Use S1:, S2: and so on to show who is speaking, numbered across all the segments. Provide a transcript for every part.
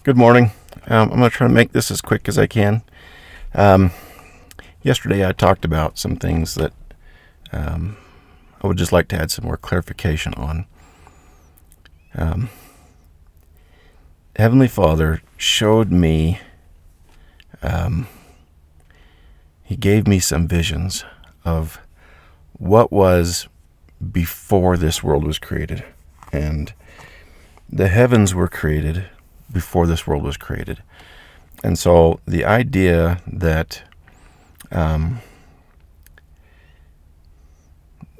S1: Good morning. I'm going to try to make this as quick as I can. Um, Yesterday I talked about some things that I would just like to add some more clarification on. Um, Heavenly Father showed me, He gave me some visions of what was before this world was created. And the heavens were created before this world was created. And so the idea that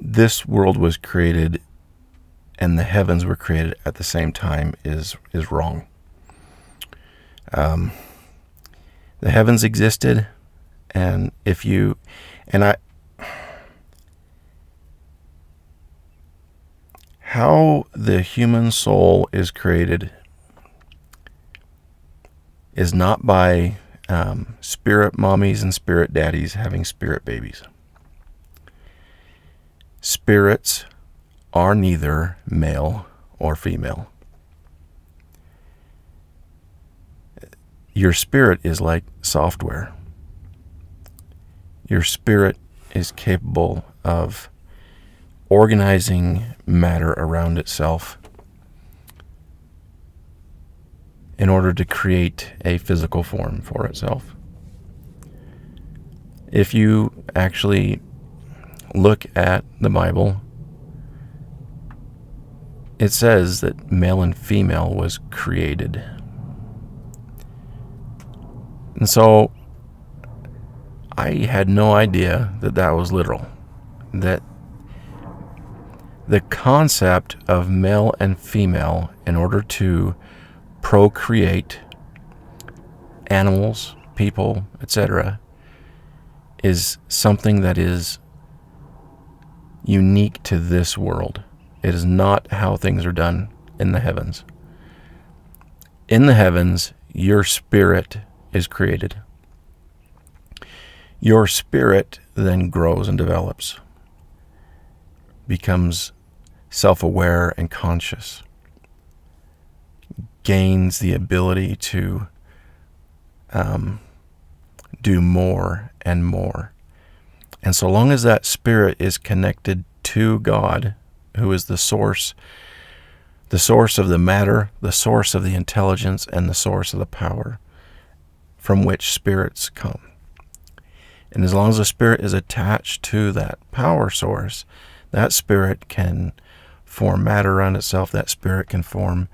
S1: this world was created and the heavens were created at the same time is wrong. The heavens existed, and how the human soul is created is not by spirit mommies and spirit daddies having spirit babies. Spirits are neither male or female. Your spirit is like software. Your spirit is capable of organizing matter around itself in order to create a physical form for itself. If you actually look at the Bible, it says that male and female was created. And so I had no idea that that was literal. That the concept of male and female in order to procreate animals, people, etc., is something that is unique to this world. It is not how things are done in the heavens. In the heavens, your spirit is created. Your spirit then grows and develops, becomes self-aware and conscious, gains the ability to do more and more. And so long as that spirit is connected to God, who is the source of the matter, the source of the intelligence, and the source of the power from which spirits come. And as long as the spirit is attached to that power source, that spirit can form matter around itself. That spirit can form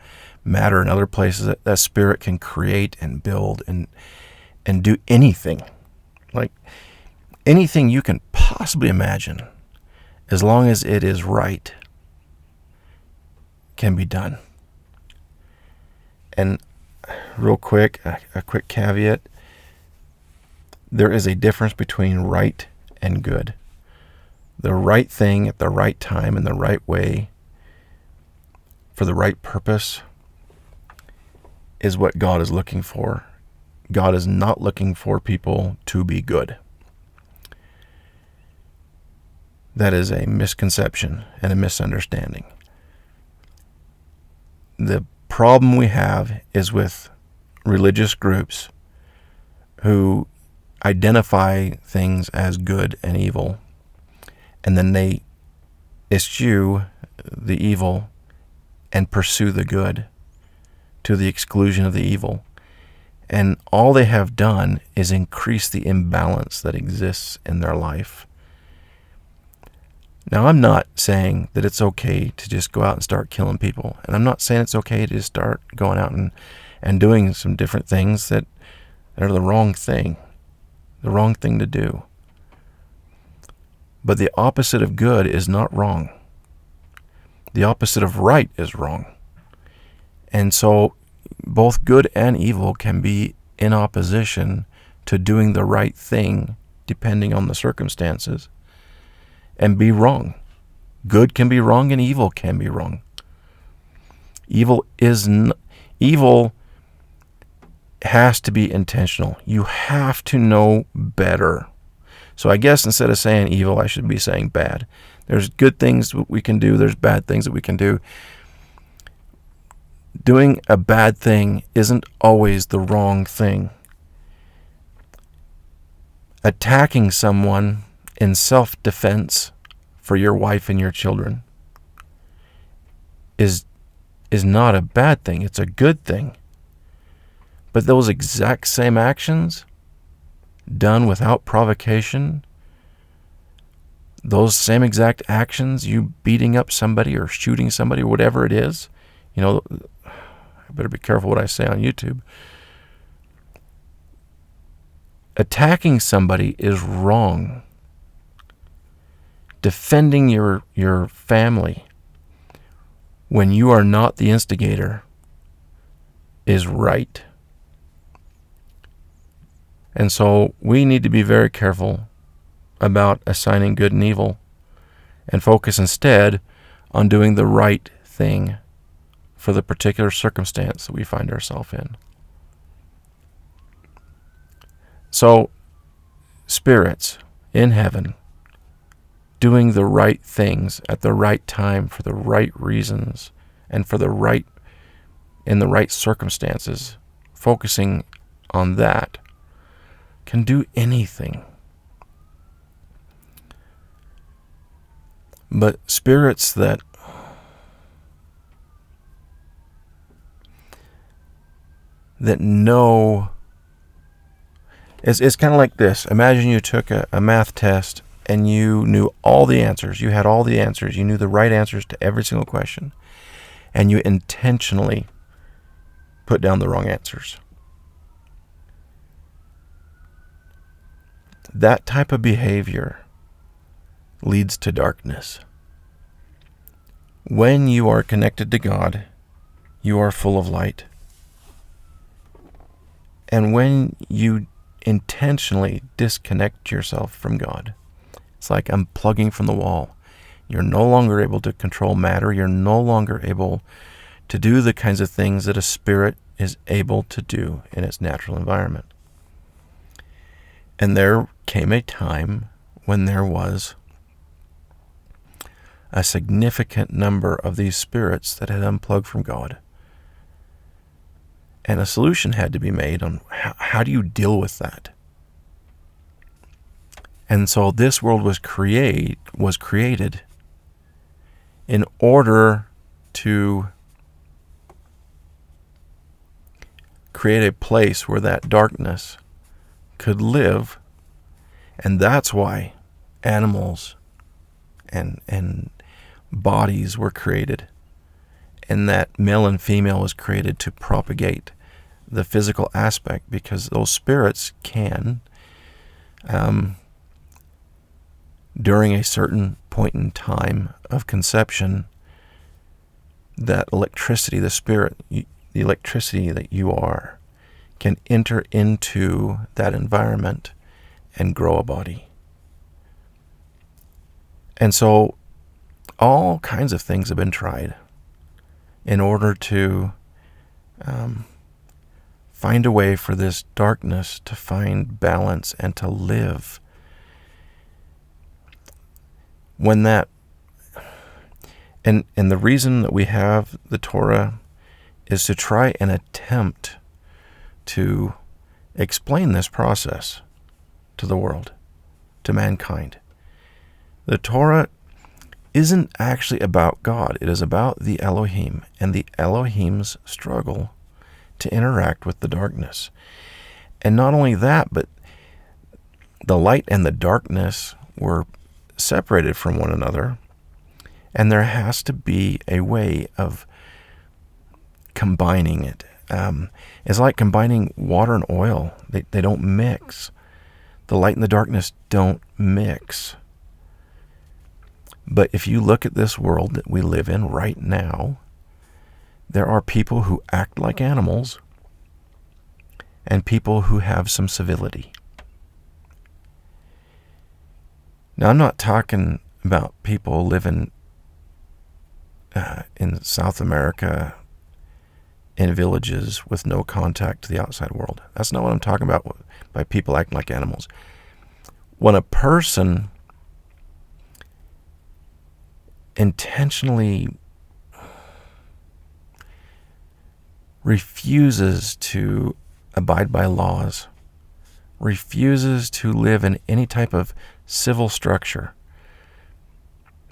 S1: matter in other places. That spirit can create and build and do anything. Like anything you can possibly imagine, as long as it is right, can be done. And real quick, a quick caveat. There is a difference between right and good. The right thing at the right time in the right way for the right purpose is what God is looking for. God is not looking for people to be good. That is a misconception and a misunderstanding. The problem we have is with religious groups who identify things as good and evil, and then they eschew the evil and pursue the good to the exclusion of the evil. And all they have done is increase the imbalance that exists in their life. Now, I'm not saying that it's okay to just go out and start killing people. And I'm not saying it's okay to just start going out and doing some different things that are the wrong thing to do. But the opposite of good is not wrong. The opposite of right is wrong. And so both good and evil can be in opposition to doing the right thing depending on the circumstances and be wrong. Good can be wrong and evil can be wrong. Evil has to be intentional. You have to know better. So I guess instead of saying evil, I should be saying bad. There's good things we can do. There's bad things that we can do. Doing a bad thing isn't always the wrong thing. Attacking someone in self-defense for your wife and your children is not a bad thing. It's a good thing. But those exact same actions done without provocation, those same exact actions, you beating up somebody or shooting somebody, whatever it is, I better be careful what I say on YouTube. Attacking somebody is wrong. Defending your family when you are not the instigator is right. And so we need to be very careful about assigning good and evil and focus instead on doing the right thing for the particular circumstance that we find ourselves in. So, spirits in heaven doing the right things at the right time for the right reasons and in the right circumstances, focusing on that, can do anything. But spirits that know, it's kind of like this. Imagine you took a math test and you knew all the answers. You had all the answers. You knew the right answers to every single question. And you intentionally put down the wrong answers. That type of behavior leads to darkness. When you are connected to God, you are full of light. And when you intentionally disconnect yourself from God, it's like unplugging from the wall. You're no longer able to control matter. You're no longer able to do the kinds of things that a spirit is able to do in its natural environment. And there came a time when there was a significant number of these spirits that had unplugged from God. And a solution had to be made on how do you deal with that? And so this world was created in order to create a place where that darkness could live. And that's why animals and bodies were created, and that male and female was created to propagate the physical aspect, because those spirits can, during a certain point in time of conception, that electricity, the electricity that you are, can enter into that environment and grow a body. And so all kinds of things have been tried in order to find a way for this darkness to find balance and to live. When that, and the reason that we have the Torah is to try and attempt to explain this process to the world, to mankind. The Torah isn't actually about God. It is about the Elohim and the Elohim's struggle to interact with the darkness. And not only that, but the light and the darkness were separated from one another, and there has to be a way of combining it. It's like combining water and oil. They don't mix. The light and the darkness don't mix. But if you look at this world that we live in right now, there are people who act like animals and people who have some civility. Now, I'm not talking about people living in South America in villages with no contact to the outside world. That's not what I'm talking about by people acting like animals. When a person intentionally refuses to abide by laws, refuses to live in any type of civil structure,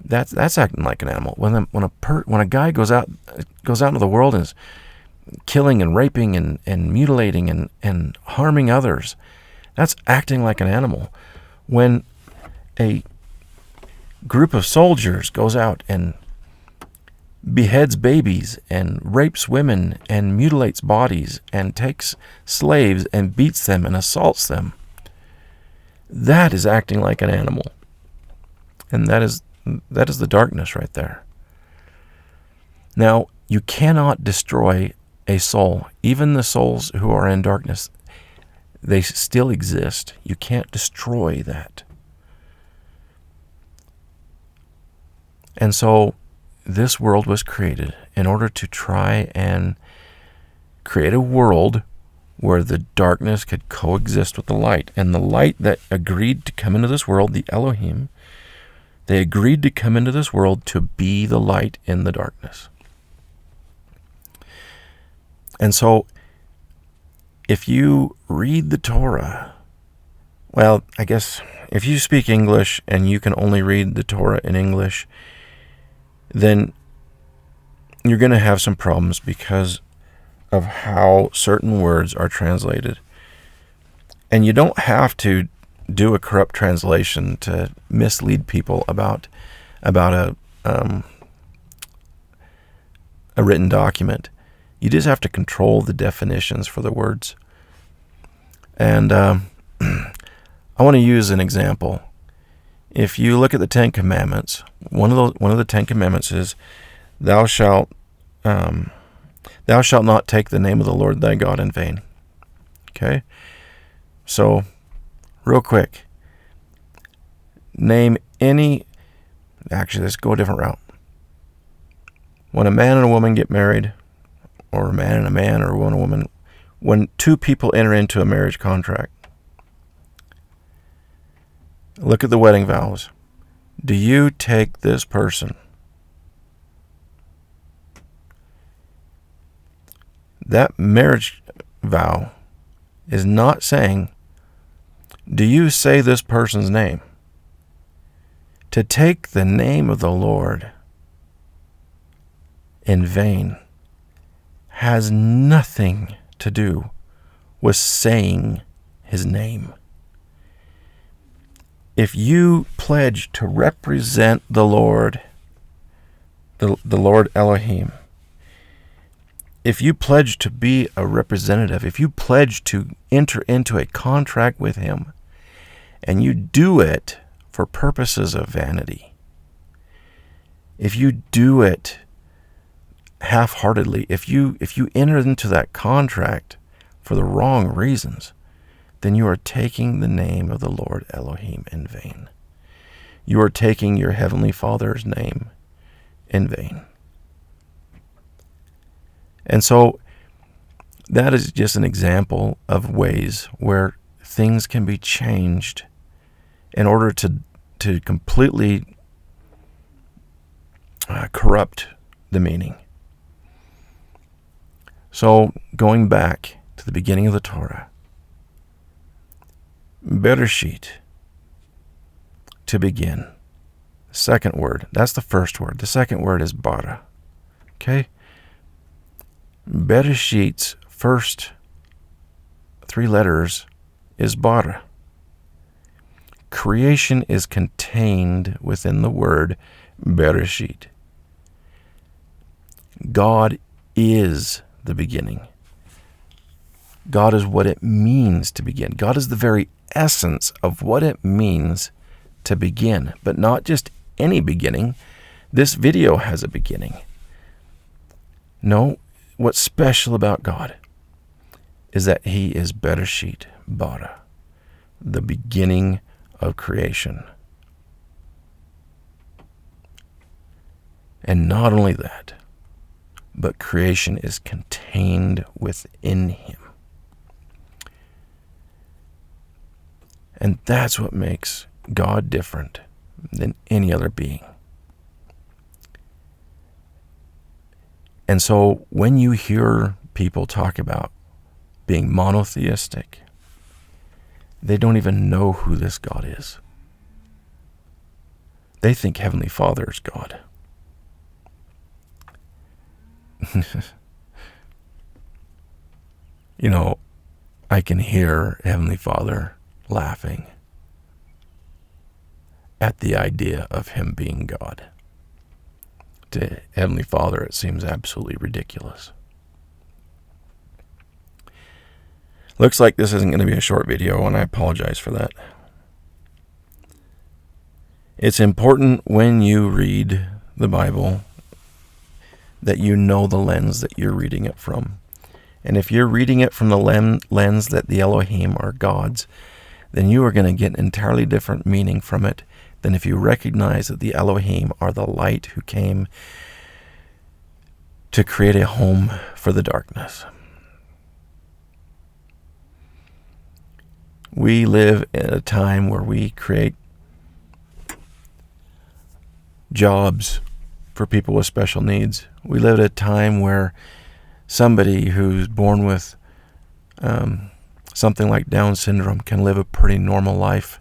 S1: that's acting like an animal. When a guy goes out into the world and is killing and raping and mutilating and harming others, that's acting like an animal. When a group of soldiers goes out and beheads babies and rapes women and mutilates bodies and takes slaves and beats them and assaults them, that is acting like an animal. And that is the darkness right there. Now, you cannot destroy a soul. Even the souls who are in darkness, they still exist. You can't destroy that. And so this world was created in order to try and create a world where the darkness could coexist with the light. And the light that agreed to come into this world, the Elohim, they agreed to come into this world to be the light in the darkness. And so, if you read the Torah, well, I guess if you speak English and you can only read the Torah in English, then you're going to have some problems because of how certain words are translated. And you don't have to do a corrupt translation to mislead people about a written document. You just have to control the definitions for the words. And I want to use an example. If you look at the Ten Commandments, one of the Ten Commandments is, "Thou shalt not take the name of the Lord thy God in vain." Okay, so real quick, name any. Actually, let's go a different route. When a man and a woman get married, or a man and a man, or a woman, when two people enter into a marriage contract, look at the wedding vows. Do you take this person? That marriage vow is not saying, do you say this person's name? To take the name of the Lord in vain has nothing to do with saying his name. If you pledge to represent the Lord, the Lord Elohim, if you pledge to be a representative, if you pledge to enter into a contract with him, and you do it for purposes of vanity, if you do it half-heartedly, if you enter into that contract for the wrong reasons, then you are taking the name of the Lord Elohim in vain. You are taking your Heavenly Father's name in vain. And so that is just an example of ways where things can be changed in order to completely corrupt the meaning. So going back to the beginning of the Torah, Bereshit, to begin. Second word, that's the first word. The second word is bara. Okay? Bereshit's first three letters is bara. Creation is contained within the word Bereshit. God is the beginning. God is what it means to begin. God is the very essence of what it means to begin, but not just any beginning. This video has a beginning. No, what's special about God is that he is Bereshit bara, the beginning of creation. And not only that, but creation is contained within him. And that's what makes God different than any other being. And so when you hear people talk about being monotheistic, they don't even know who this God is. They think Heavenly Father is God. You know, I can hear Heavenly Father laughing at the idea of him being God. To Heavenly Father, it seems absolutely ridiculous. Looks like this isn't going to be a short video, and I apologize for that. It's important when you read the Bible that you know the lens that you're reading it from. And if you're reading it from the lens that the Elohim are gods, then you are going to get an entirely different meaning from it than if you recognize that the Elohim are the light who came to create a home for the darkness. We live in a time where we create jobs for people with special needs. We live at a time where somebody who's born with something like Down syndrome can live a pretty normal life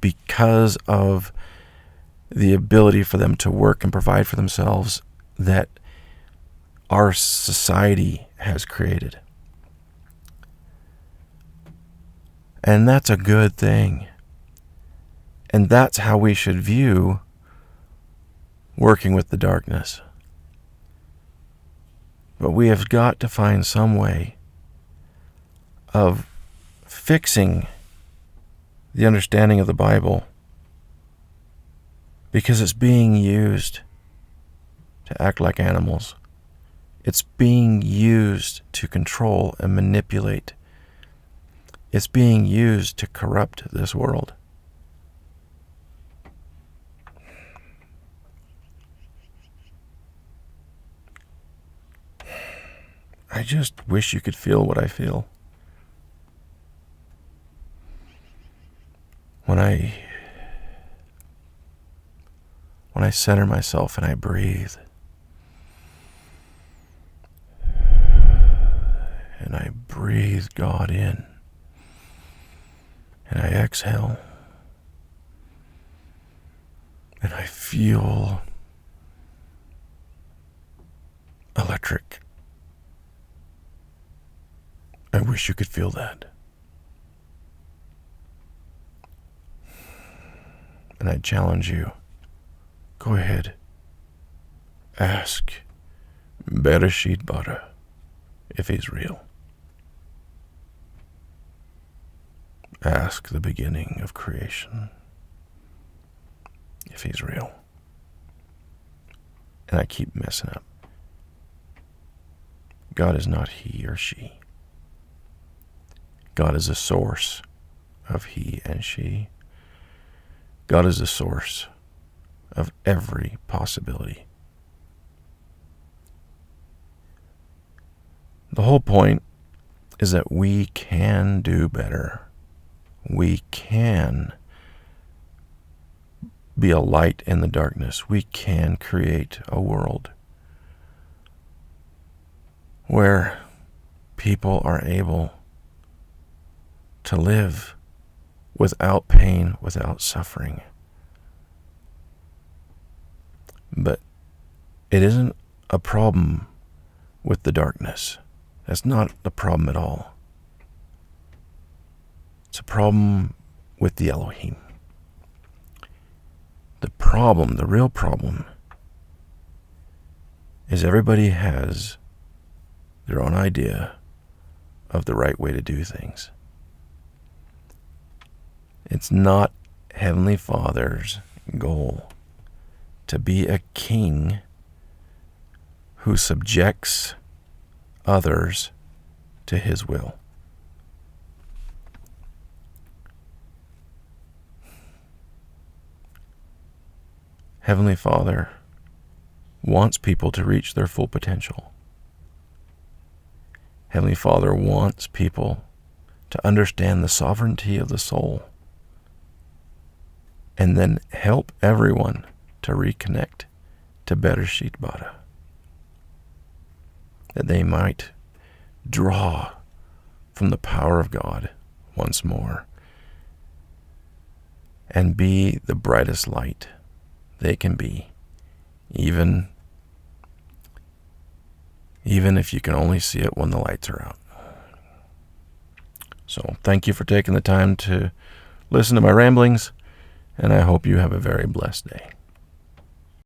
S1: because of the ability for them to work and provide for themselves that our society has created. And that's a good thing. And that's how we should view working with the darkness. But we have got to find some way of fixing the understanding of the Bible, because it's being used to act like animals. It's being used to control and manipulate. It's being used to corrupt this world. I just wish you could feel what I feel when I center myself and I breathe. And I breathe God in. And I exhale. And I feel electric. I wish you could feel that. And I challenge you, go ahead. Ask Bereshit Bara if he's real. Ask the beginning of creation if he's real. And I keep messing up. God is not he or she. God is the source of he and she. God is the source of every possibility. The whole point is that we can do better. We can be a light in the darkness. We can create a world where people are able to live without pain, without suffering. But it isn't a problem with the darkness. That's not the problem at all. It's a problem with the Elohim. The problem, the real problem, is everybody has their own idea of the right way to do things. It's not Heavenly Father's goal to be a king who subjects others to his will. Heavenly Father wants people to reach their full potential. Heavenly Father wants people to understand the sovereignty of the soul and then help everyone to reconnect to Bereshit Bara, that they might draw from the power of God once more and be the brightest light they can be, even if you can only see it when the lights are out. So thank you for taking the time to listen to my ramblings, and I hope you have a very blessed day.